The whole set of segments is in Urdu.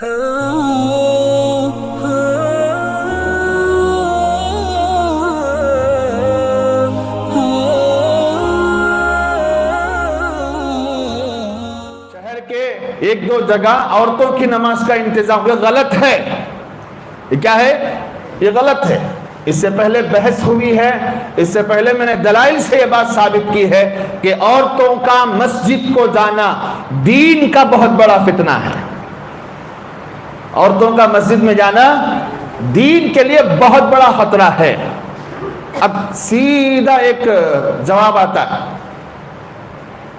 شہر کے ایک دو جگہ عورتوں کی نماز کا انتظام یہ غلط ہے. یہ کیا ہے؟ یہ غلط ہے. اس سے پہلے بحث ہوئی ہے, اس سے پہلے میں نے دلائل سے یہ بات ثابت کی ہے کہ عورتوں کا مسجد کو جانا دین کا بہت بڑا فتنہ ہے. عورتوں کا مسجد میں جانا دین کے لیے بہت بڑا خطرہ ہے. اب سیدھا ایک جواب آتا ہے,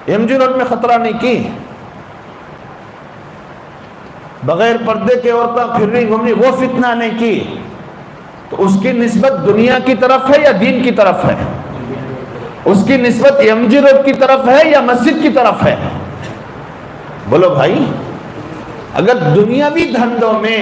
ایم جی روڈ میں خطرہ نہیں کی, بغیر پردے کے عورتیں پھر رہی گھومنی وہ فتنہ نہیں کی, تو اس کی نسبت دنیا کی طرف ہے یا دین کی طرف ہے؟ اس کی نسبت ایم جی روڈ کی طرف ہے یا مسجد کی طرف ہے؟ بولو بھائی. اگر دنیاوی دھندوں میں,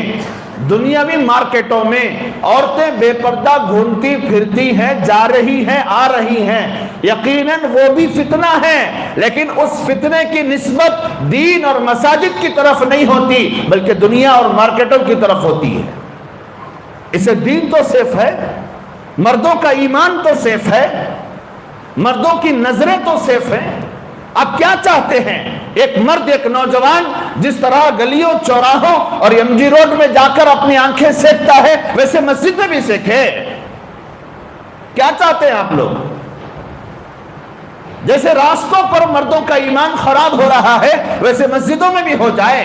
دنیاوی مارکیٹوں میں عورتیں بے پردہ گھومتی پھرتی ہیں, جا رہی ہیں, آ رہی ہیں, یقیناً وہ بھی فتنہ ہے, لیکن اس فتنے کی نسبت دین اور مساجد کی طرف نہیں ہوتی بلکہ دنیا اور مارکیٹوں کی طرف ہوتی ہے. اسے دین تو سیف ہے, مردوں کا ایمان تو سیف ہے, مردوں کی نظریں تو سیف ہیں. آپ کیا چاہتے ہیں؟ ایک مرد, ایک نوجوان جس طرح گلیوں چوراہوں اور ایم جی روڈ میں جا کر اپنی آنکھیں سیکتا ہے ویسے مسجد میں بھی سیکھے. کیا چاہتے ہیں آپ لوگ؟ جیسے راستوں پر مردوں کا ایمان خراب ہو رہا ہے ویسے مسجدوں میں بھی ہو جائے.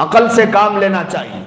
عقل سے کام لینا چاہیے.